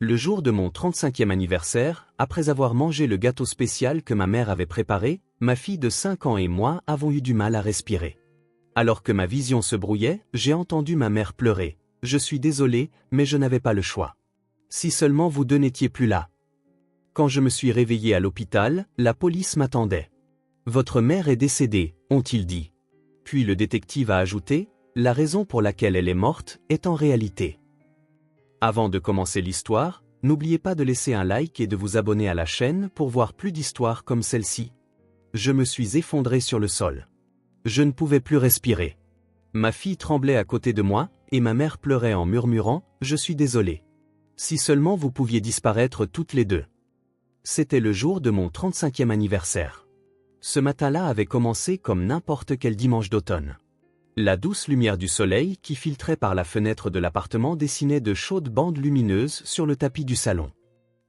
Le jour de mon 35e anniversaire, après avoir mangé le gâteau spécial que ma mère avait préparé, ma fille de 5 ans et moi avons eu du mal à respirer. Alors que ma vision se brouillait, j'ai entendu ma mère pleurer. « Je suis désolé, mais je n'avais pas le choix. Si seulement vous deux n'étiez plus là. » Quand je me suis réveillé à l'hôpital, la police m'attendait. « Votre mère est décédée, ont-ils dit. » Puis le détective a ajouté, « La raison pour laquelle elle est morte est en réalité. » Avant de commencer l'histoire, n'oubliez pas de laisser un like et de vous abonner à la chaîne pour voir plus d'histoires comme celle-ci. Je me suis effondré sur le sol. Je ne pouvais plus respirer. Ma fille tremblait à côté de moi, et ma mère pleurait en murmurant « Je suis désolé. Si seulement vous pouviez disparaître toutes les deux. » C'était le jour de mon 35e anniversaire. Ce matin-là avait commencé comme n'importe quel dimanche d'automne. La douce lumière du soleil qui filtrait par la fenêtre de l'appartement dessinait de chaudes bandes lumineuses sur le tapis du salon.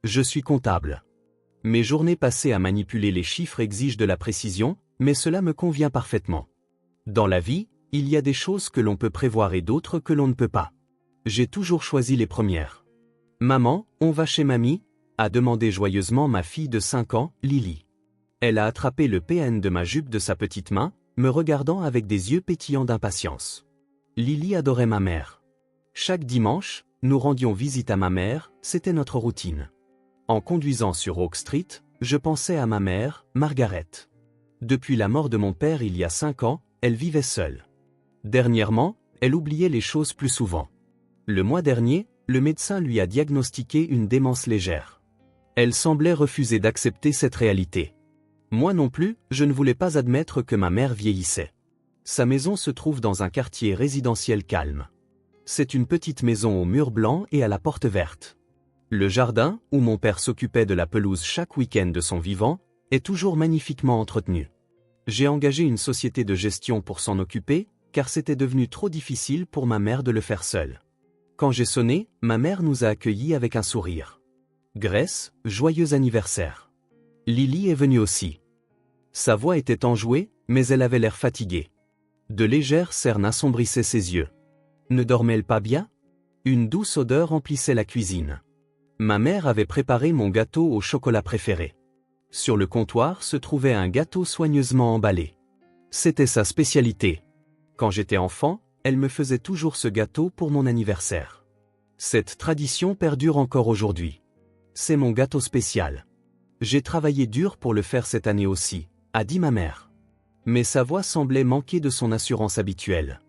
Je suis comptable. Mes journées passées à manipuler les chiffres exigent de la précision, mais cela me convient parfaitement. Dans la vie, il y a des choses que l'on peut prévoir et d'autres que l'on ne peut pas. J'ai toujours choisi les premières. « Maman, on va chez mamie ?» a demandé joyeusement ma fille de 5 ans, Lily. Elle a attrapé le PN de ma jupe de sa petite main, me regardant avec des yeux pétillants d'impatience. Lily adorait ma mère. Chaque dimanche, nous rendions visite à ma mère, c'était notre routine. En conduisant sur Oak Street, je pensais à ma mère, Margaret. Depuis la mort de mon père il y a 5 ans, elle vivait seule. Dernièrement, elle oubliait les choses plus souvent. Le mois dernier, le médecin lui a diagnostiqué une démence légère. Elle semblait refuser d'accepter cette réalité. Moi non plus, je ne voulais pas admettre que ma mère vieillissait. Sa maison se trouve dans un quartier résidentiel calme. C'est une petite maison aux murs blancs et à la porte verte. Le jardin, où mon père s'occupait de la pelouse chaque week-end de son vivant, est toujours magnifiquement entretenu. J'ai engagé une société de gestion pour s'en occuper, car c'était devenu trop difficile pour ma mère de le faire seule. Quand j'ai sonné, ma mère nous a accueillis avec un sourire. « Grace, joyeux anniversaire. » Lily est venue aussi. Sa voix était enjouée, mais elle avait l'air fatiguée. De légères cernes assombrissaient ses yeux. Ne dormait-elle pas bien? Une douce odeur emplissait la cuisine. Ma mère avait préparé mon gâteau au chocolat préféré. Sur le comptoir se trouvait un gâteau soigneusement emballé. C'était sa spécialité. Quand j'étais enfant, elle me faisait toujours ce gâteau pour mon anniversaire. Cette tradition perdure encore aujourd'hui. C'est mon gâteau spécial. J'ai travaillé dur pour le faire cette année aussi, a dit ma mère. Mais sa voix semblait manquer de son assurance habituelle.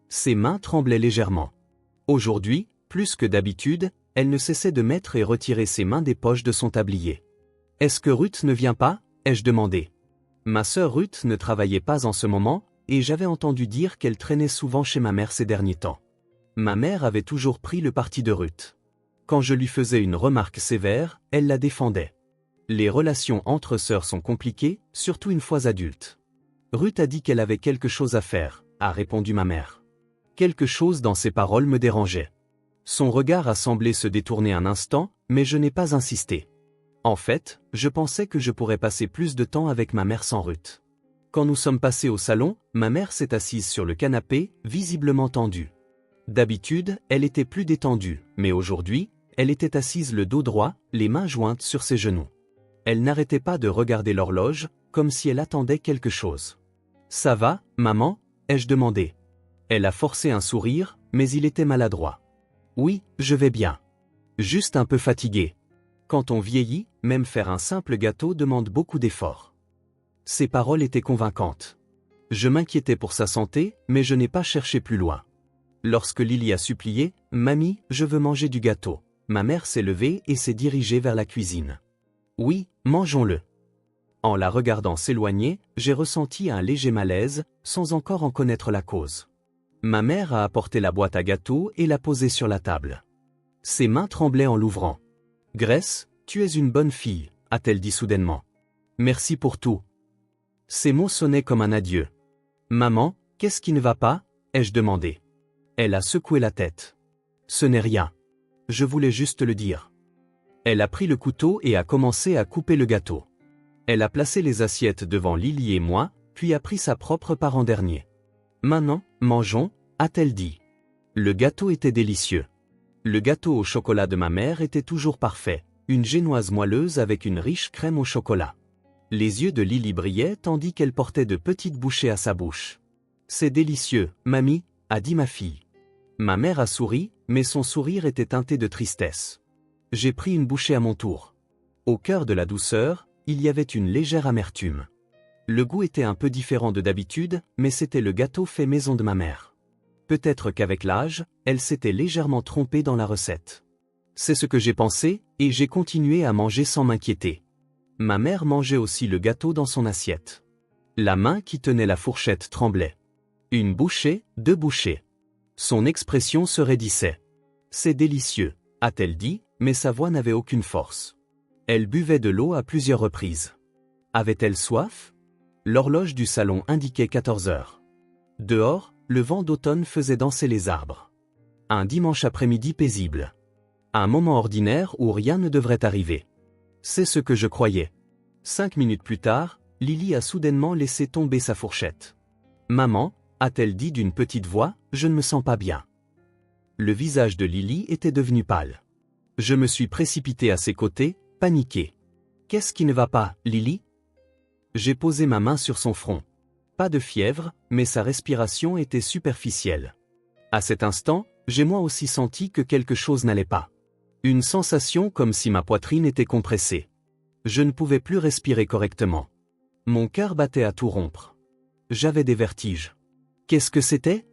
Ses mains tremblaient légèrement. Aujourd'hui, plus que d'habitude, elle ne cessait de mettre et retirer ses mains des poches de son tablier. « Est-ce que Ruth ne vient pas ?» ai-je demandé. Ma sœur Ruth ne travaillait pas en ce moment, et j'avais entendu dire qu'elle traînait souvent chez ma mère ces derniers temps. Ma mère avait toujours pris le parti de Ruth. Quand je lui faisais une remarque sévère, elle la défendait. Les relations entre sœurs sont compliquées, surtout une fois adultes. Ruth a dit qu'elle avait quelque chose à faire, a répondu ma mère. Quelque chose dans ses paroles me dérangeait. Son regard a semblé se détourner un instant, mais je n'ai pas insisté. En fait, je pensais que je pourrais passer plus de temps avec ma mère sans Ruth. Quand nous sommes passés au salon, ma mère s'est assise sur le canapé, visiblement tendue. D'habitude, elle était plus détendue, mais aujourd'hui, elle était assise le dos droit, les mains jointes sur ses genoux. Elle n'arrêtait pas de regarder l'horloge, comme si elle attendait quelque chose. « Ça va, maman ?» ai-je demandé. Elle a forcé un sourire, mais il était maladroit. « Oui, je vais bien. Juste un peu fatiguée. Quand on vieillit, même faire un simple gâteau demande beaucoup d'efforts. » Ses paroles étaient convaincantes. Je m'inquiétais pour sa santé, mais je n'ai pas cherché plus loin. Lorsque Lily a supplié « Mamie, je veux manger du gâteau », ma mère s'est levée et s'est dirigée vers la cuisine. « Oui, mangeons-le. » En la regardant s'éloigner, j'ai ressenti un léger malaise, sans encore en connaître la cause. Ma mère a apporté la boîte à gâteaux et l'a posée sur la table. Ses mains tremblaient en l'ouvrant. « Grace, tu es une bonne fille », a-t-elle dit soudainement. « Merci pour tout. » Ces mots sonnaient comme un adieu. « Maman, qu'est-ce qui ne va pas ?» ai-je demandé. Elle a secoué la tête. « Ce n'est rien. Je voulais juste le dire. » Elle a pris le couteau et a commencé à couper le gâteau. Elle a placé les assiettes devant Lily et moi, puis a pris sa propre part en dernier. « Maintenant, mangeons », a-t-elle dit. Le gâteau était délicieux. Le gâteau au chocolat de ma mère était toujours parfait, une génoise moelleuse avec une riche crème au chocolat. Les yeux de Lily brillaient tandis qu'elle portait de petites bouchées à sa bouche. « C'est délicieux, mamie » a dit ma fille. Ma mère a souri, mais son sourire était teinté de tristesse. J'ai pris une bouchée à mon tour. Au cœur de la douceur, il y avait une légère amertume. Le goût était un peu différent de d'habitude, mais c'était le gâteau fait maison de ma mère. Peut-être qu'avec l'âge, elle s'était légèrement trompée dans la recette. C'est ce que j'ai pensé, et j'ai continué à manger sans m'inquiéter. Ma mère mangeait aussi le gâteau dans son assiette. La main qui tenait la fourchette tremblait. Une bouchée, 2 bouchées. Son expression se raidissait. « C'est délicieux », a-t-elle dit, mais sa voix n'avait aucune force. Elle buvait de l'eau à plusieurs reprises. Avait-elle soif? L'horloge du salon indiquait 14 heures. Dehors, le vent d'automne faisait danser les arbres. Un dimanche après-midi paisible. Un moment ordinaire où rien ne devrait arriver. C'est ce que je croyais. 5 minutes plus tard, Lily a soudainement laissé tomber sa fourchette. « Maman » a-t-elle dit d'une petite voix, « je ne me sens pas bien. » Le visage de Lily était devenu pâle. Je me suis précipité à ses côtés, paniqué. « Qu'est-ce qui ne va pas, Lily ?» J'ai posé ma main sur son front. Pas de fièvre, mais sa respiration était superficielle. À cet instant, j'ai moi aussi senti que quelque chose n'allait pas. Une sensation comme si ma poitrine était compressée. Je ne pouvais plus respirer correctement. Mon cœur battait à tout rompre. J'avais des vertiges. Qu'est-ce que c'était?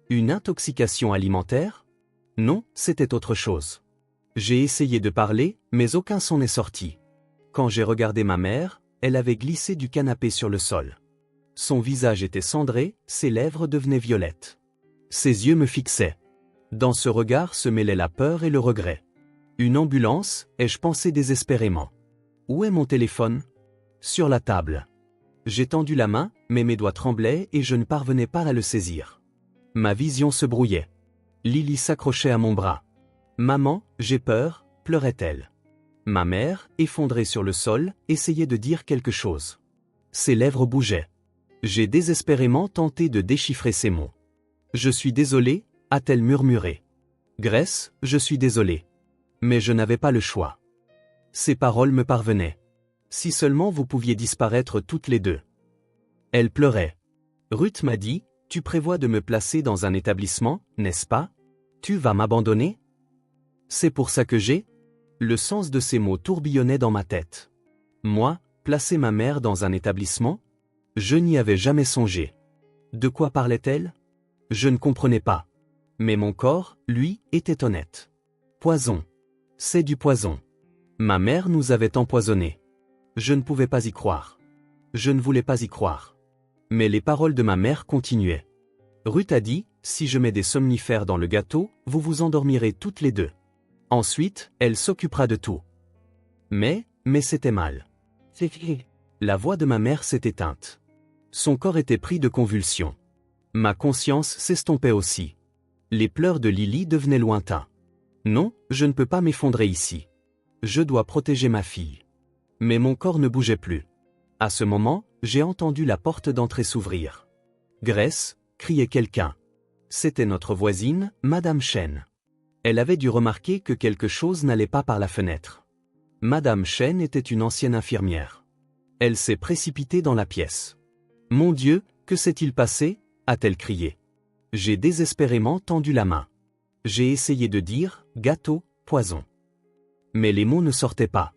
Une intoxication alimentaire? Non, c'était autre chose. J'ai essayé de parler, mais aucun son n'est sorti. Quand j'ai regardé ma mère, elle avait glissé du canapé sur le sol. Son visage était cendré, ses lèvres devenaient violettes. Ses yeux me fixaient. Dans ce regard se mêlaient la peur et le regret. Une ambulance, ai-je pensé désespérément. Où est mon téléphone? Sur la table. J'ai tendu la main, mais mes doigts tremblaient et je ne parvenais pas à le saisir. Ma vision se brouillait. Lily s'accrochait à mon bras. Maman, j'ai peur, pleurait-elle. Ma mère, effondrée sur le sol, essayait de dire quelque chose. Ses lèvres bougeaient. J'ai désespérément tenté de déchiffrer ces mots. Je suis désolé, a-t-elle murmuré. Grace, je suis désolé. Mais je n'avais pas le choix. Ces paroles me parvenaient. Si seulement vous pouviez disparaître toutes les deux. Elle pleurait. Ruth m'a dit, tu prévois de me placer dans un établissement, n'est-ce pas? Tu vas m'abandonner? C'est pour ça que j'ai? Le sens de ces mots tourbillonnait dans ma tête. Moi, placer ma mère dans un établissement? Je n'y avais jamais songé. De quoi parlait-elle? Je ne comprenais pas. Mais mon corps, lui, était honnête. Poison. C'est du poison. Ma mère nous avait empoisonnés. Je ne pouvais pas y croire. Je ne voulais pas y croire. Mais les paroles de ma mère continuaient. Ruth a dit, si je mets des somnifères dans le gâteau, vous vous endormirez toutes les deux. Ensuite, elle s'occupera de tout. Mais c'était mal. La voix de ma mère s'est éteinte. Son corps était pris de convulsions. Ma conscience s'estompait aussi. Les pleurs de Lily devenaient lointains. Non, je ne peux pas m'effondrer ici. Je dois protéger ma fille. Mais mon corps ne bougeait plus. À ce moment, j'ai entendu la porte d'entrée s'ouvrir. Grace, criait quelqu'un. C'était notre voisine, Madame Chen. Elle avait dû remarquer que quelque chose n'allait pas par la fenêtre. Madame Chen était une ancienne infirmière. Elle s'est précipitée dans la pièce. « Mon Dieu, que s'est-il passé ?» a-t-elle crié. J'ai désespérément tendu la main. J'ai essayé de dire « gâteau, poison ». Mais les mots ne sortaient pas.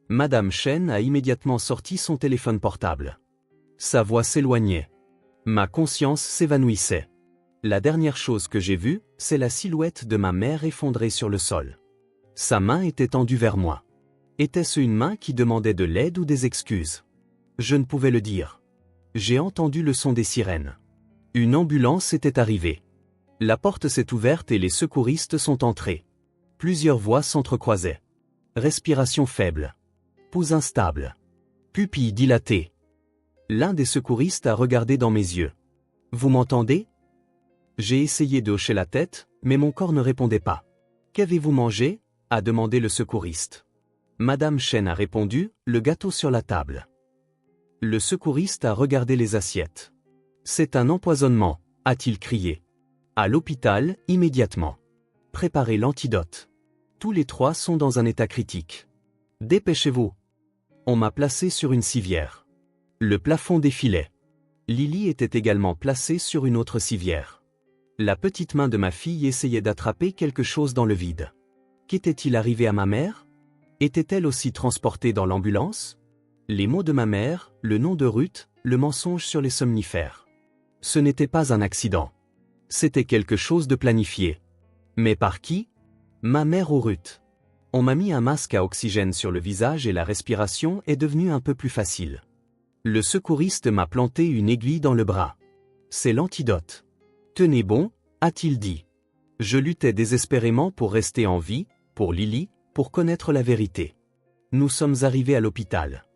Madame Chen a immédiatement sorti son téléphone portable. Sa voix s'éloignait. Ma conscience s'évanouissait. La dernière chose que j'ai vue, c'est la silhouette de ma mère effondrée sur le sol. Sa main était tendue vers moi. Était-ce une main qui demandait de l'aide ou des excuses? Je ne pouvais le dire. J'ai entendu le son des sirènes. Une ambulance était arrivée. La porte s'est ouverte et les secouristes sont entrés. Plusieurs voix s'entrecroisaient. Respiration faible. Pouls instable. Pupilles dilatées. L'un des secouristes a regardé dans mes yeux. « Vous m'entendez » J'ai essayé de hocher la tête, mais mon corps ne répondait pas. « Qu'avez-vous mangé » a demandé le secouriste. Madame Chen a répondu, « Le gâteau sur la table. » Le secouriste a regardé les assiettes. « C'est un empoisonnement » a-t-il crié. À l'hôpital, immédiatement. Préparez l'antidote. Tous les 3 sont dans un état critique. Dépêchez-vous. On m'a placé sur une civière. Le plafond défilait. Lily était également placée sur une autre civière. La petite main de ma fille essayait d'attraper quelque chose dans le vide. Qu'était-il arrivé à ma mère? Était-elle aussi transportée dans l'ambulance? Les mots de ma mère, le nom de Ruth, le mensonge sur les somnifères. Ce n'était pas un accident. C'était quelque chose de planifié. Mais par qui? Ma mère ou Ruth? On m'a mis un masque à oxygène sur le visage et la respiration est devenue un peu plus facile. Le secouriste m'a planté une aiguille dans le bras. C'est l'antidote. Tenez bon, a-t-il dit. Je luttais désespérément pour rester en vie, pour Lily, pour connaître la vérité. Nous sommes arrivés à l'hôpital.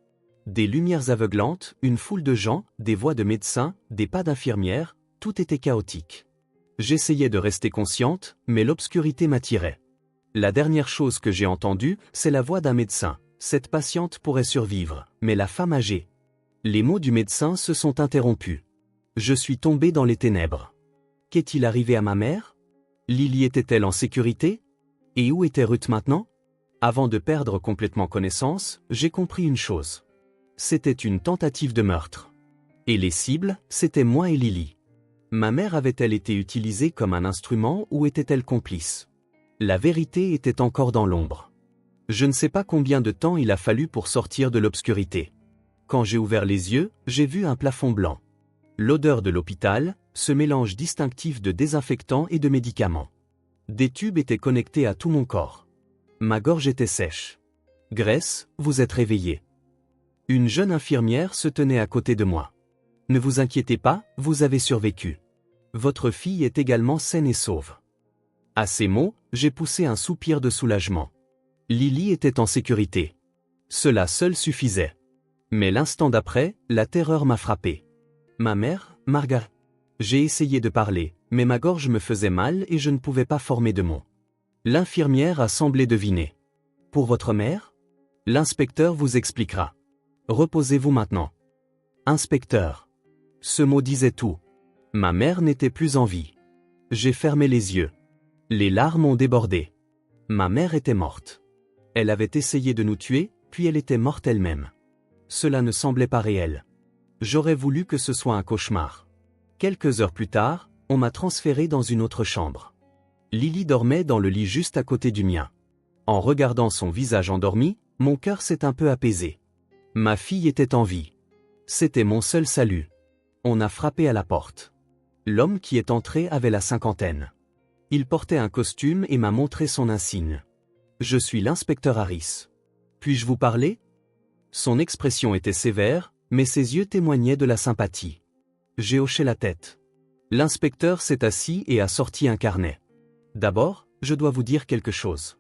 Des lumières aveuglantes, une foule de gens, des voix de médecins, des pas d'infirmières, tout était chaotique. J'essayais de rester consciente, mais l'obscurité m'attirait. La dernière chose que j'ai entendue, c'est la voix d'un médecin. Cette patiente pourrait survivre, mais la femme âgée. Les mots du médecin se sont interrompus. Je suis tombé dans les ténèbres. Qu'est-il arrivé à ma mère? Lily était-elle en sécurité? Et où était Ruth maintenant? Avant de perdre complètement connaissance, j'ai compris une chose. C'était une tentative de meurtre. Et les cibles, c'était moi et Lily. Ma mère avait-elle été utilisée comme un instrument ou était-elle complice? La vérité était encore dans l'ombre. Je ne sais pas combien de temps il a fallu pour sortir de l'obscurité. Quand j'ai ouvert les yeux, j'ai vu un plafond blanc. L'odeur de l'hôpital, ce mélange distinctif de désinfectants et de médicaments. Des tubes étaient connectés à tout mon corps. Ma gorge était sèche. Grace, vous êtes réveillée. Une jeune infirmière se tenait à côté de moi. Ne vous inquiétez pas, vous avez survécu. Votre fille est également saine et sauve. À ces mots, j'ai poussé un soupir de soulagement. Lily était en sécurité. Cela seul suffisait. Mais l'instant d'après, la terreur m'a frappé. Ma mère, Margaret. J'ai essayé de parler, mais ma gorge me faisait mal et je ne pouvais pas former de mots. L'infirmière a semblé deviner. Pour votre mère? L'inspecteur vous expliquera. Reposez-vous maintenant. Inspecteur. Ce mot disait tout. Ma mère n'était plus en vie. J'ai fermé les yeux. Les larmes ont débordé. Ma mère était morte. Elle avait essayé de nous tuer, puis elle était morte elle-même. Cela ne semblait pas réel. J'aurais voulu que ce soit un cauchemar. Quelques heures plus tard, on m'a transféré dans une autre chambre. Lily dormait dans le lit juste à côté du mien. En regardant son visage endormi, mon cœur s'est un peu apaisé. Ma fille était en vie. C'était mon seul salut. On a frappé à la porte. L'homme qui est entré avait la cinquantaine. Il portait un costume et m'a montré son insigne. Je suis l'inspecteur Harris. Puis-je vous parler? Son expression était sévère, mais ses yeux témoignaient de la sympathie. J'ai hoché la tête. L'inspecteur s'est assis et a sorti un carnet. D'abord, je dois vous dire quelque chose.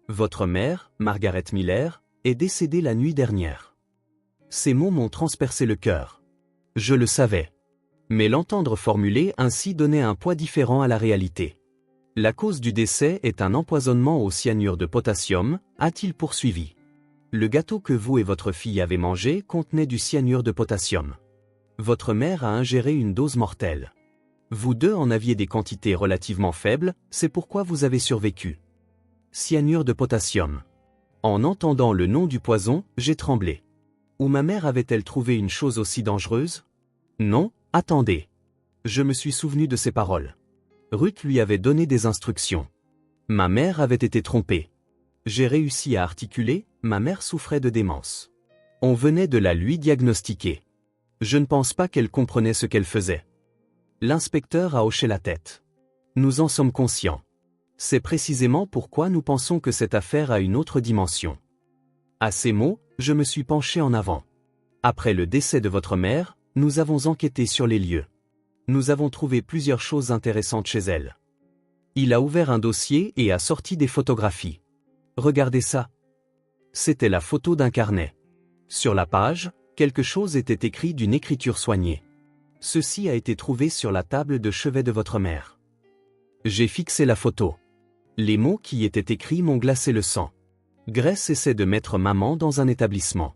Votre mère, Margaret Miller, est décédée la nuit dernière. Ces mots m'ont transpercé le cœur. Je le savais. Mais l'entendre formuler ainsi donnait un poids différent à la réalité. La cause du décès est un empoisonnement au cyanure de potassium, a-t-il poursuivi. Le gâteau que vous et votre fille avez mangé contenait du cyanure de potassium. Votre mère a ingéré une dose mortelle. Vous deux en aviez des quantités relativement faibles, c'est pourquoi vous avez survécu. Cyanure de potassium. En entendant le nom du poison, j'ai tremblé. Où ma mère avait-elle trouvé une chose aussi dangereuse? Non, attendez. Je me suis souvenu de ses paroles. Ruth lui avait donné des instructions. Ma mère avait été trompée. J'ai réussi à articuler, ma mère souffrait de démence. On venait de la lui diagnostiquer. Je ne pense pas qu'elle comprenait ce qu'elle faisait. L'inspecteur a hoché la tête. Nous en sommes conscients. C'est précisément pourquoi nous pensons que cette affaire a une autre dimension. À ces mots, je me suis penché en avant. Après le décès de votre mère, nous avons enquêté sur les lieux. Nous avons trouvé plusieurs choses intéressantes chez elle. Il a ouvert un dossier et a sorti des photographies. Regardez ça. C'était la photo d'un carnet. Sur la page, quelque chose était écrit d'une écriture soignée. Ceci a été trouvé sur la table de chevet de votre mère. J'ai fixé la photo. Les mots qui y étaient écrits m'ont glacé le sang. Grace essaie de mettre maman dans un établissement.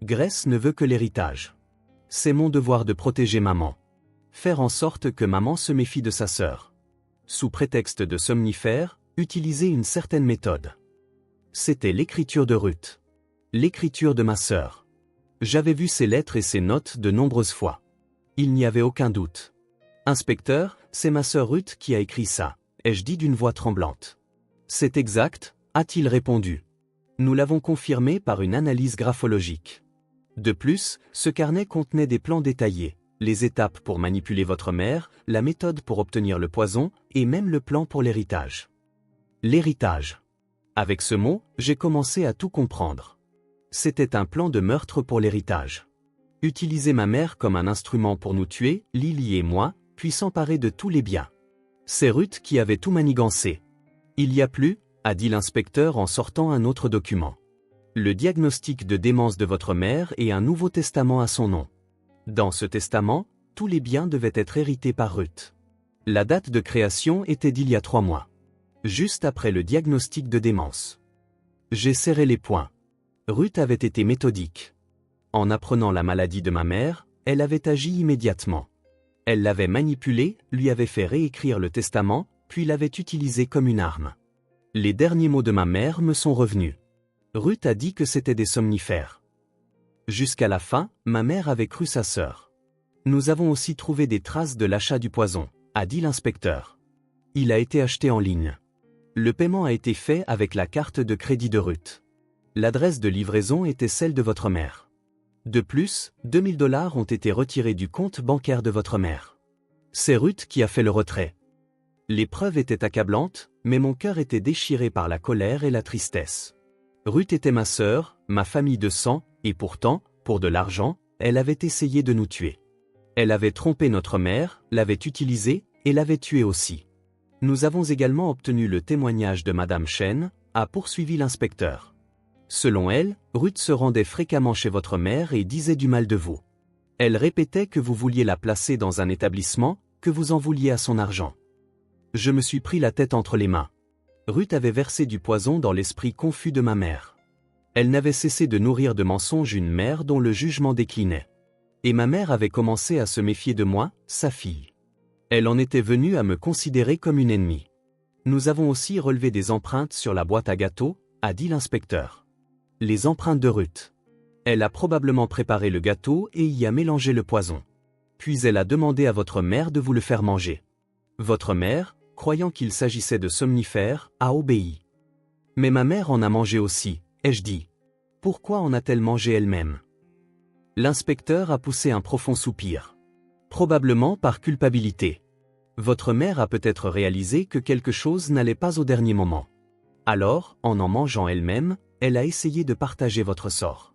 Grace ne veut que l'héritage. C'est mon devoir de protéger maman. Faire en sorte que maman se méfie de sa sœur. Sous prétexte de somnifères, utilisez une certaine méthode. C'était l'écriture de Ruth. L'écriture de ma sœur. J'avais vu ses lettres et ses notes de nombreuses fois. Il n'y avait aucun doute. Inspecteur, c'est ma sœur Ruth qui a écrit ça, ai-je dit d'une voix tremblante. C'est exact, a-t-il répondu. Nous l'avons confirmé par une analyse graphologique. De plus, ce carnet contenait des plans détaillés, les étapes pour manipuler votre mère, la méthode pour obtenir le poison, et même le plan pour l'héritage. L'héritage. Avec ce mot, j'ai commencé à tout comprendre. C'était un plan de meurtre pour l'héritage. Utiliser ma mère comme un instrument pour nous tuer, Lily et moi, puis s'emparer de tous les biens. C'est Ruth qui avait tout manigancé. Il y a plus, a dit l'inspecteur en sortant un autre document. Le diagnostic de démence de votre mère et un nouveau testament à son nom. Dans ce testament, tous les biens devaient être hérités par Ruth. La date de création était d'il y a 3 mois. Juste après le diagnostic de démence. J'ai serré les poings. Ruth avait été méthodique. En apprenant la maladie de ma mère, elle avait agi immédiatement. Elle l'avait manipulé, lui avait fait réécrire le testament, puis l'avait utilisé comme une arme. Les derniers mots de ma mère me sont revenus. Ruth a dit que c'était des somnifères. Jusqu'à la fin, ma mère avait cru sa sœur. Nous avons aussi trouvé des traces de l'achat du poison, a dit l'inspecteur. Il a été acheté en ligne. Le paiement a été fait avec la carte de crédit de Ruth. L'adresse de livraison était celle de votre mère. De plus, 2000 $ ont été retirés du compte bancaire de votre mère. C'est Ruth qui a fait le retrait. Les preuves étaient accablantes, mais mon cœur était déchiré par la colère et la tristesse. Ruth était ma sœur, ma famille de sang, et pourtant, pour de l'argent, elle avait essayé de nous tuer. Elle avait trompé notre mère, l'avait utilisée, et l'avait tuée aussi. Nous avons également obtenu le témoignage de Madame Chen, a poursuivi l'inspecteur. Selon elle, Ruth se rendait fréquemment chez votre mère et disait du mal de vous. Elle répétait que vous vouliez la placer dans un établissement, que vous en vouliez à son argent. Je me suis pris la tête entre les mains. Ruth avait versé du poison dans l'esprit confus de ma mère. Elle n'avait cessé de nourrir de mensonges une mère dont le jugement déclinait. Et ma mère avait commencé à se méfier de moi, sa fille. Elle en était venue à me considérer comme une ennemie. Nous avons aussi relevé des empreintes sur la boîte à gâteaux, a dit l'inspecteur. Les empreintes de Ruth. Elle a probablement préparé le gâteau et y a mélangé le poison. Puis elle a demandé à votre mère de vous le faire manger. Votre mère, croyant qu'il s'agissait de somnifères, a obéi. Mais ma mère en a mangé aussi, ai-je dit. Pourquoi en a-t-elle mangé elle-même? L'inspecteur a poussé un profond soupir. Probablement par culpabilité. Votre mère a peut-être réalisé que quelque chose n'allait pas au dernier moment. Alors, en mangeant elle-même, elle a essayé de partager votre sort.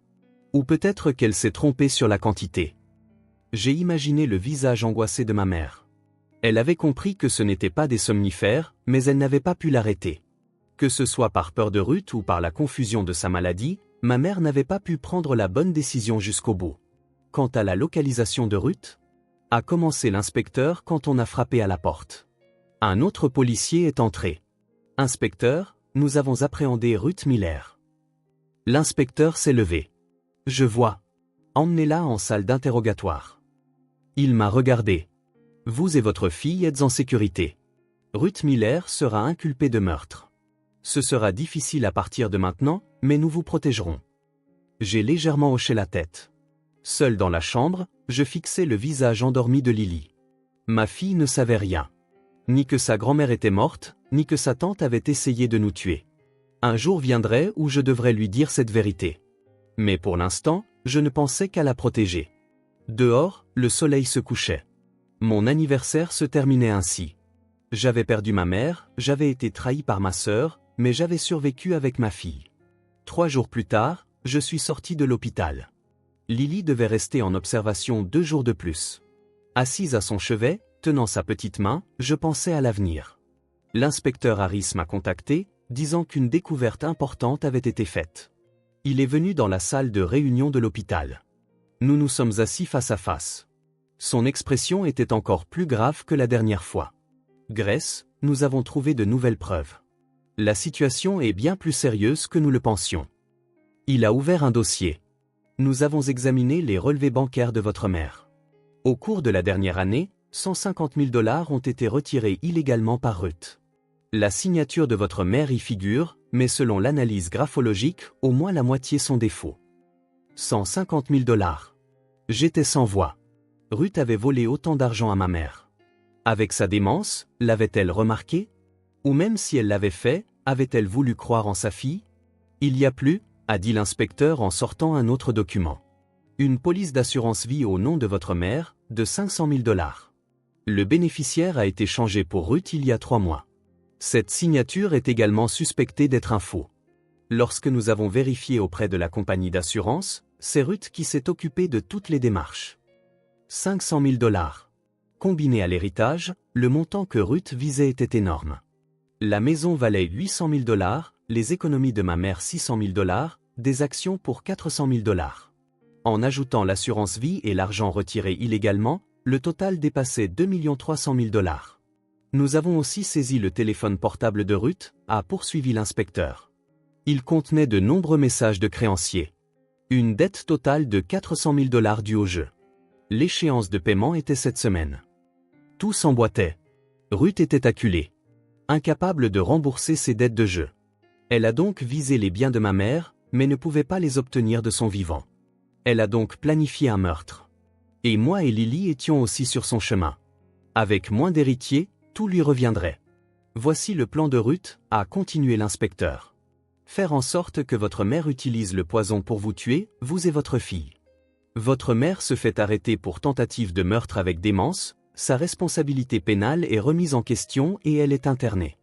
Ou peut-être qu'elle s'est trompée sur la quantité. J'ai imaginé le visage angoissé de ma mère. Elle avait compris que ce n'était pas des somnifères, mais elle n'avait pas pu l'arrêter. Que ce soit par peur de Ruth ou par la confusion de sa maladie, ma mère n'avait pas pu prendre la bonne décision jusqu'au bout. Quant à la localisation de Ruth, a commencé l'inspecteur quand on a frappé à la porte. Un autre policier est entré. Inspecteur, nous avons appréhendé Ruth Miller. L'inspecteur s'est levé. Je vois. Emmenez-la en salle d'interrogatoire. Il m'a regardé. Vous et votre fille êtes en sécurité. Ruth Miller sera inculpée de meurtre. Ce sera difficile à partir de maintenant, mais nous vous protégerons. J'ai légèrement hoché la tête. Seul dans la chambre, je fixais le visage endormi de Lily. Ma fille ne savait rien. Ni que sa grand-mère était morte, ni que sa tante avait essayé de nous tuer. Un jour viendrait où je devrais lui dire cette vérité. Mais pour l'instant, je ne pensais qu'à la protéger. Dehors, le soleil se couchait. Mon anniversaire se terminait ainsi. J'avais perdu ma mère, j'avais été trahi par ma sœur, mais j'avais survécu avec ma fille. 3 jours plus tard, je suis sorti de l'hôpital. Lily devait rester en observation 2 jours de plus. Assise à son chevet, tenant sa petite main, je pensais à l'avenir. L'inspecteur Harris m'a contacté, disant qu'une découverte importante avait été faite. Il est venu dans la salle de réunion de l'hôpital. Nous nous sommes assis face à face. Son expression était encore plus grave que la dernière fois. Grace, nous avons trouvé de nouvelles preuves. La situation est bien plus sérieuse que nous le pensions. Il a ouvert un dossier. Nous avons examiné les relevés bancaires de votre mère. Au cours de la dernière année, 150 000 $ ont été retirés illégalement par Ruth. La signature de votre mère y figure, mais selon l'analyse graphologique, au moins la moitié sont des faux. 150 000 $. J'étais sans voix. Ruth avait volé autant d'argent à ma mère. Avec sa démence, l'avait-elle remarqué? Ou même si elle l'avait fait, avait-elle voulu croire en sa fille? Il y a plus, a dit l'inspecteur en sortant un autre document. Une police d'assurance vie au nom de votre mère, de 500 000 $. Le bénéficiaire a été changé pour Ruth il y a 3 mois. Cette signature est également suspectée d'être un faux. Lorsque nous avons vérifié auprès de la compagnie d'assurance, c'est Ruth qui s'est occupée de toutes les démarches. 500 000 $. Combiné à l'héritage, le montant que Ruth visait était énorme. La maison valait 800 000 $, les économies de ma mère 600 000 $, des actions pour 400 000 $. En ajoutant l'assurance vie et l'argent retiré illégalement, le total dépassait 2 300 000 $. Nous avons aussi saisi le téléphone portable de Ruth, a poursuivi l'inspecteur. Il contenait de nombreux messages de créanciers. Une dette totale de 400 000 $ due au jeu. L'échéance de paiement était cette semaine. Tout s'emboîtait. Ruth était acculée. Incapable de rembourser ses dettes de jeu. Elle a donc visé les biens de ma mère, mais ne pouvait pas les obtenir de son vivant. Elle a donc planifié un meurtre. Et moi et Lily étions aussi sur son chemin. Avec moins d'héritiers, tout lui reviendrait. Voici le plan de Ruth, a continué l'inspecteur. Faire en sorte que votre mère utilise le poison pour vous tuer, vous et votre fille. Votre mère se fait arrêter pour tentative de meurtre avec démence, sa responsabilité pénale est remise en question et elle est internée.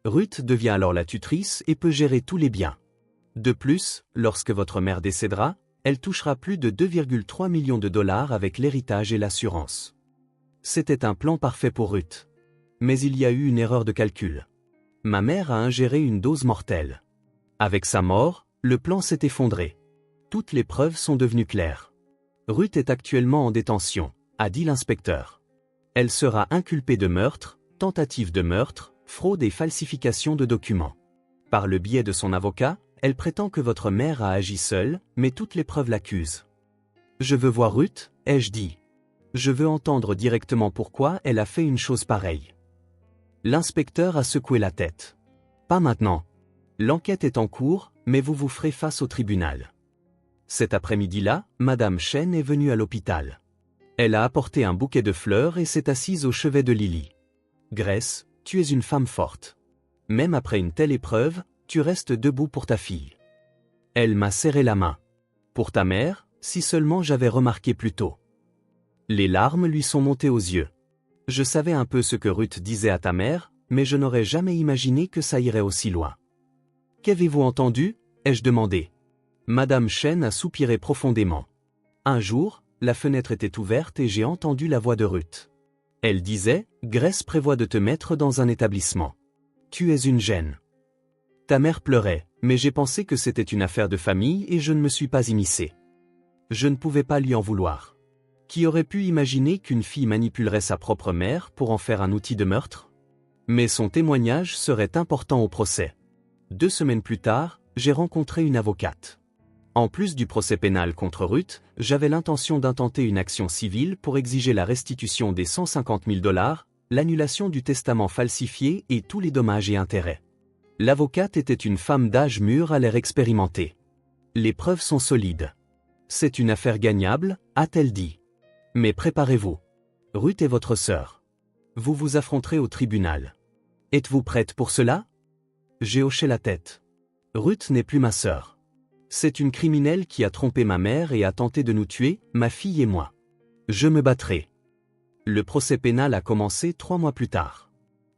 Ruth devient alors la tutrice et peut gérer tous les biens. De plus, lorsque votre mère décédera, elle touchera plus de 2,3 millions de $ avec l'héritage et l'assurance. C'était un plan parfait pour Ruth. Mais il y a eu une erreur de calcul. Ma mère a ingéré une dose mortelle. Avec sa mort, le plan s'est effondré. Toutes les preuves sont devenues claires. Ruth est actuellement en détention, a dit l'inspecteur. Elle sera inculpée de meurtre, tentative de meurtre, fraude et falsification de documents. Par le biais de son avocat, elle prétend que votre mère a agi seule, mais toutes les preuves l'accusent. Je veux voir Ruth, ai-je dit. Je veux entendre directement pourquoi elle a fait une chose pareille. L'inspecteur a secoué la tête. Pas maintenant. L'enquête est en cours, mais vous vous ferez face au tribunal. Cet après-midi-là, Madame Chen est venue à l'hôpital. Elle a apporté un bouquet de fleurs et s'est assise au chevet de Lily. Grace, tu es une femme forte. Même après une telle épreuve, tu restes debout pour ta fille. Elle m'a serré la main. Pour ta mère, si seulement j'avais remarqué plus tôt. Les larmes lui sont montées aux yeux. Je savais un peu ce que Ruth disait à ta mère, mais je n'aurais jamais imaginé que ça irait aussi loin. Qu'avez-vous entendu? Ai-je demandé. Madame Chen a soupiré profondément. Un jour, la fenêtre était ouverte et j'ai entendu la voix de Ruth. Elle disait, Grace prévoit de te mettre dans un établissement. Tu es une gêne. Ta mère pleurait, mais j'ai pensé que c'était une affaire de famille et je ne me suis pas immiscé. Je ne pouvais pas lui en vouloir. Qui aurait pu imaginer qu'une fille manipulerait sa propre mère pour en faire un outil de meurtre? Mais son témoignage serait important au procès. 2 semaines plus tard, j'ai rencontré une avocate. En plus du procès pénal contre Ruth, j'avais l'intention d'intenter une action civile pour exiger la restitution des 150 000 $, l'annulation du testament falsifié et tous les dommages et intérêts. L'avocate était une femme d'âge mûr à l'air expérimenté. Les preuves sont solides. C'est une affaire gagnable, a-t-elle dit. Mais préparez-vous. Ruth est votre sœur. Vous vous affronterez au tribunal. Êtes-vous prête pour cela? J'ai hoché la tête. Ruth n'est plus ma sœur. C'est une criminelle qui a trompé ma mère et a tenté de nous tuer, ma fille et moi. Je me battrai. Le procès pénal a commencé 3 mois plus tard.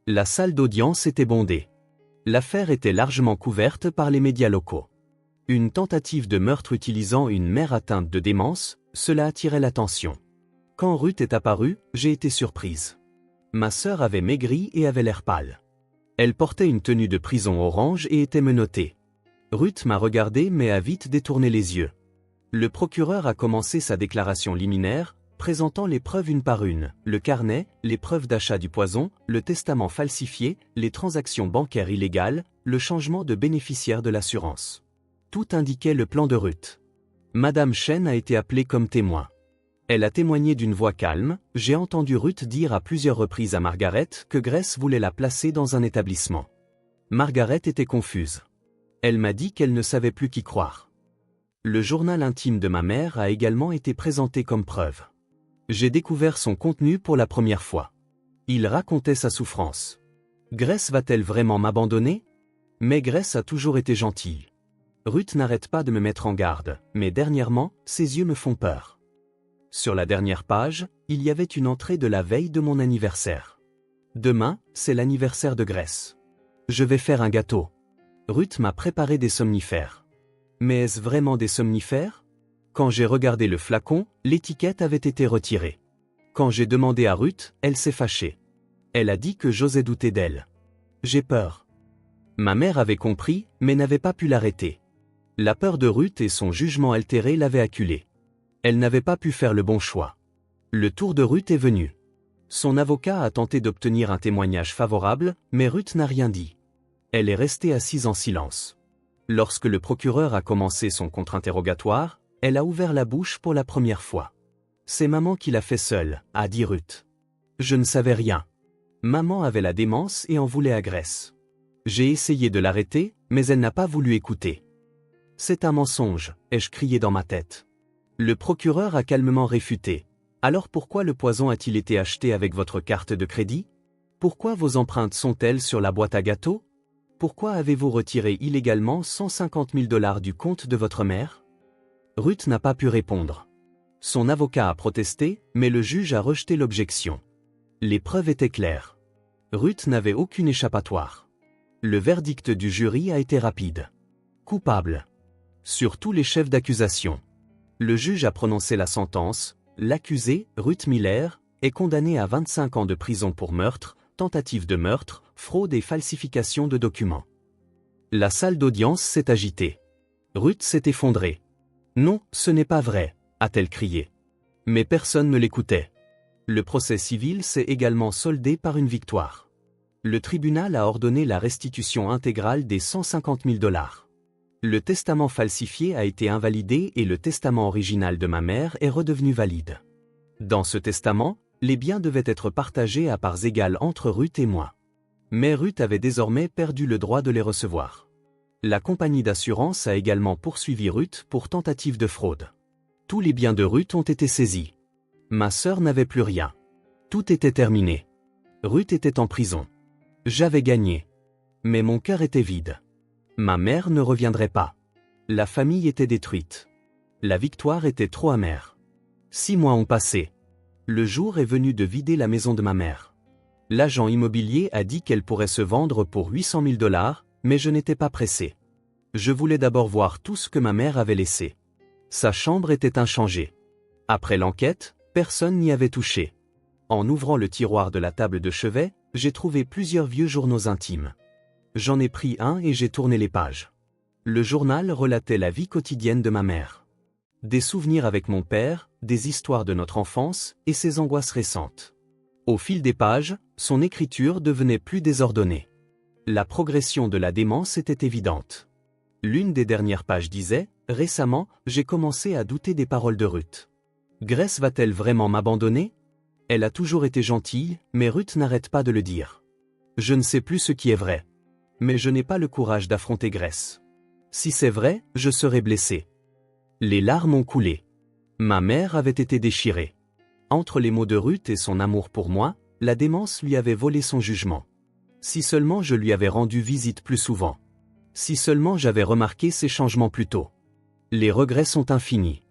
La salle d'audience était bondée. L'affaire était largement couverte par les médias locaux. Une tentative de meurtre utilisant une mère atteinte de démence, cela attirait l'attention. Quand Ruth est apparue, j'ai été surprise. Ma sœur avait maigri et avait l'air pâle. Elle portait une tenue de prison orange et était menottée. Ruth m'a regardé mais a vite détourné les yeux. Le procureur a commencé sa déclaration liminaire, présentant les preuves une par une, le carnet, les preuves d'achat du poison, le testament falsifié, les transactions bancaires illégales, le changement de bénéficiaire de l'assurance. Tout indiquait le plan de Ruth. Madame Chen a été appelée comme témoin. Elle a témoigné d'une voix calme. J'ai entendu Ruth dire à plusieurs reprises à Margaret que Grace voulait la placer dans un établissement. Margaret était confuse. Elle m'a dit qu'elle ne savait plus qui croire. Le journal intime de ma mère a également été présenté comme preuve. J'ai découvert son contenu pour la première fois. Il racontait sa souffrance. Grace va-t-elle vraiment m'abandonner? Mais Grace a toujours été gentille. Ruth n'arrête pas de me mettre en garde, mais dernièrement, ses yeux me font peur. Sur la dernière page, il y avait une entrée de la veille de mon anniversaire. Demain, c'est l'anniversaire de Grace. Je vais faire un gâteau. Ruth m'a préparé des somnifères. Mais est-ce vraiment des somnifères? Quand j'ai regardé le flacon, l'étiquette avait été retirée. Quand j'ai demandé à Ruth, elle s'est fâchée. Elle a dit que j'osais douter d'elle. J'ai peur. Ma mère avait compris, mais n'avait pas pu l'arrêter. La peur de Ruth et son jugement altéré l'avaient acculée. Elle n'avait pas pu faire le bon choix. Le tour de Ruth est venu. Son avocat a tenté d'obtenir un témoignage favorable, mais Ruth n'a rien dit. Elle est restée assise en silence. Lorsque le procureur a commencé son contre-interrogatoire, elle a ouvert la bouche pour la première fois. C'est maman qui l'a fait seule, a dit Ruth. Je ne savais rien. Maman avait la démence et en voulait à Grace. J'ai essayé de l'arrêter, mais elle n'a pas voulu écouter. C'est un mensonge, ai-je crié dans ma tête. Le procureur a calmement réfuté. Alors pourquoi le poison a-t-il été acheté avec votre carte de crédit? Pourquoi vos empreintes sont-elles sur la boîte à gâteaux? Pourquoi avez-vous retiré illégalement 150 000 $ du compte de votre mère? Ruth n'a pas pu répondre. Son avocat a protesté, mais le juge a rejeté l'objection. Les preuves étaient claires. Ruth n'avait aucune échappatoire. Le verdict du jury a été rapide. Coupable. Sur tous les chefs d'accusation. Le juge a prononcé la sentence. L'accusé, Ruth Miller, est condamné à 25 ans de prison pour meurtre, tentative de meurtre, fraude et falsification de documents. La salle d'audience s'est agitée. Ruth s'est effondrée. Non, ce n'est pas vrai, a-t-elle crié. Mais personne ne l'écoutait. Le procès civil s'est également soldé par une victoire. Le tribunal a ordonné la restitution intégrale des 150 000 $. Le testament falsifié a été invalidé et le testament original de ma mère est redevenu valide. Dans ce testament, les biens devaient être partagés à parts égales entre Ruth et moi. Mais Ruth avait désormais perdu le droit de les recevoir. La compagnie d'assurance a également poursuivi Ruth pour tentative de fraude. Tous les biens de Ruth ont été saisis. Ma sœur n'avait plus rien. Tout était terminé. Ruth était en prison. J'avais gagné. Mais mon cœur était vide. Ma mère ne reviendrait pas. La famille était détruite. La victoire était trop amère. 6 mois ont passé. Le jour est venu de vider la maison de ma mère. L'agent immobilier a dit qu'elle pourrait se vendre pour 800 000 $, mais je n'étais pas pressé. Je voulais d'abord voir tout ce que ma mère avait laissé. Sa chambre était inchangée. Après l'enquête, personne n'y avait touché. En ouvrant le tiroir de la table de chevet, j'ai trouvé plusieurs vieux journaux intimes. J'en ai pris un et j'ai tourné les pages. Le journal relatait la vie quotidienne de ma mère. Des souvenirs avec mon père, des histoires de notre enfance et ses angoisses récentes. Au fil des pages, son écriture devenait plus désordonnée. La progression de la démence était évidente. L'une des dernières pages disait « Récemment, j'ai commencé à douter des paroles de Ruth. Grace va-t-elle vraiment m'abandonner? Elle a toujours été gentille, mais Ruth n'arrête pas de le dire. Je ne sais plus ce qui est vrai. Mais je n'ai pas le courage d'affronter Grace. Si c'est vrai, je serai blessé. » Les larmes ont coulé. Ma mère avait été déchirée. Entre les mots de Ruth et son amour pour moi, la démence lui avait volé son jugement. Si seulement je lui avais rendu visite plus souvent. Si seulement j'avais remarqué ces changements plus tôt. Les regrets sont infinis.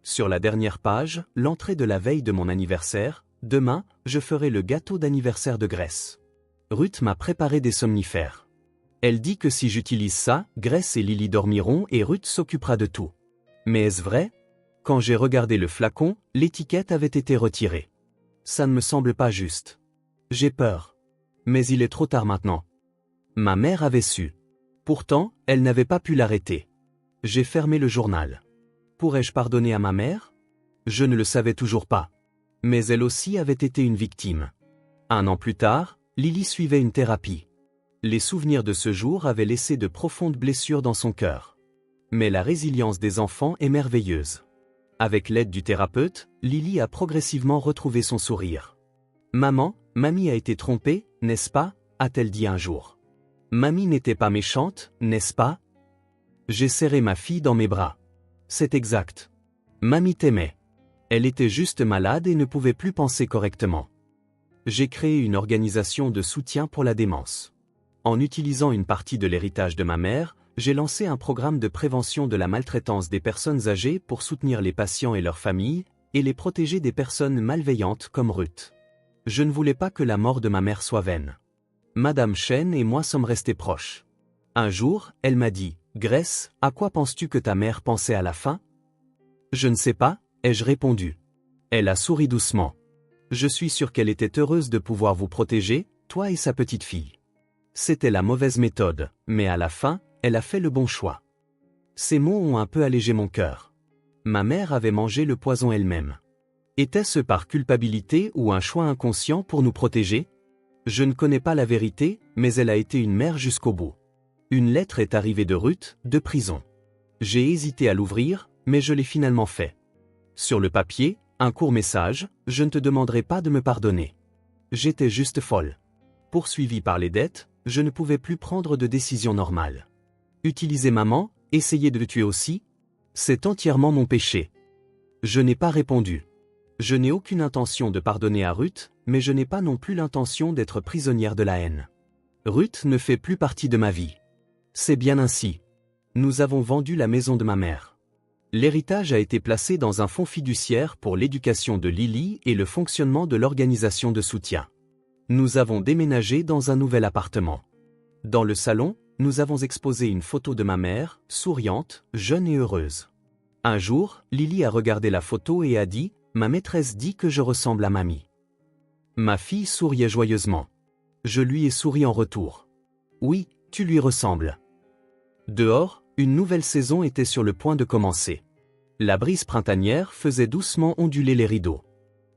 Sur la dernière page, l'entrée de la veille de mon anniversaire, demain, je ferai le gâteau d'anniversaire de Grace. Ruth m'a préparé des somnifères. Elle dit que si j'utilise ça, Grace et Lily dormiront et Ruth s'occupera de tout. Mais est-ce vrai? Quand j'ai regardé le flacon, l'étiquette avait été retirée. Ça ne me semble pas juste. J'ai peur. Mais il est trop tard maintenant. Ma mère avait su. Pourtant, elle n'avait pas pu l'arrêter. J'ai fermé le journal. Pourrais-je pardonner à ma mère? Je ne le savais toujours pas. Mais elle aussi avait été une victime. 1 an plus tard, Lily suivait une thérapie. Les souvenirs de ce jour avaient laissé de profondes blessures dans son cœur. Mais la résilience des enfants est merveilleuse. Avec l'aide du thérapeute, Lily a progressivement retrouvé son sourire. « Maman, mamie a été trompée, n'est-ce pas ?» a-t-elle dit un jour. Mamie n'était pas méchante, n'est-ce pas? J'ai serré ma fille dans mes bras. C'est exact. Mamie t'aimait. Elle était juste malade et ne pouvait plus penser correctement. J'ai créé une organisation de soutien pour la démence. En utilisant une partie de l'héritage de ma mère, j'ai lancé un programme de prévention de la maltraitance des personnes âgées pour soutenir les patients et leurs familles, et les protéger des personnes malveillantes comme Ruth. Je ne voulais pas que la mort de ma mère soit vaine. Madame Chen et moi sommes restés proches. Un jour, elle m'a dit, « Grace, à quoi penses-tu que ta mère pensait à la fin ?» Je ne sais pas, ai-je répondu. Elle a souri doucement. Je suis sûr qu'elle était heureuse de pouvoir vous protéger, toi et sa petite fille. C'était la mauvaise méthode, mais à la fin, elle a fait le bon choix. Ces mots ont un peu allégé mon cœur. Ma mère avait mangé le poison elle-même. Était-ce par culpabilité ou un choix inconscient pour nous protéger? Je ne connais pas la vérité, mais elle a été une mère jusqu'au bout. Une lettre est arrivée de Ruth, de prison. J'ai hésité à l'ouvrir, mais je l'ai finalement fait. Sur le papier, un court message, « Je ne te demanderai pas de me pardonner. » J'étais juste folle. Poursuivi par les dettes, je ne pouvais plus prendre de décision normale. Utiliser maman, essayer de le tuer aussi? C'est entièrement mon péché. Je n'ai pas répondu. Je n'ai aucune intention de pardonner à Ruth, mais je n'ai pas non plus l'intention d'être prisonnière de la haine. Ruth ne fait plus partie de ma vie. C'est bien ainsi. Nous avons vendu la maison de ma mère. L'héritage a été placé dans un fonds fiduciaire pour l'éducation de Lily et le fonctionnement de l'organisation de soutien. Nous avons déménagé dans un nouvel appartement. Dans le salon, nous avons exposé une photo de ma mère, souriante, jeune et heureuse. Un jour, Lily a regardé la photo et a dit, « Ma maîtresse dit que je ressemble à mamie. » Ma fille souriait joyeusement. Je lui ai souri en retour. « Oui, tu lui ressembles. » Dehors, une nouvelle saison était sur le point de commencer. La brise printanière faisait doucement onduler les rideaux.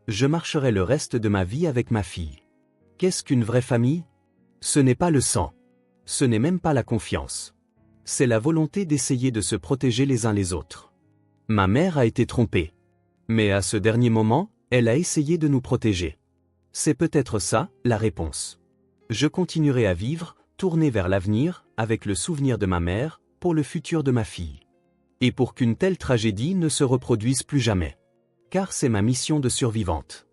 Je marcherai le reste de ma vie avec ma fille. Qu'est-ce qu'une vraie famille? Ce n'est pas le sang. Ce n'est même pas la confiance. C'est la volonté d'essayer de se protéger les uns les autres. Ma mère a été trompée. Mais à ce dernier moment, elle a essayé de nous protéger. C'est peut-être ça, la réponse. Je continuerai à vivre, tourné vers l'avenir, avec le souvenir de ma mère, pour le futur de ma fille. Et pour qu'une telle tragédie ne se reproduise plus jamais. Car c'est ma mission de survivante.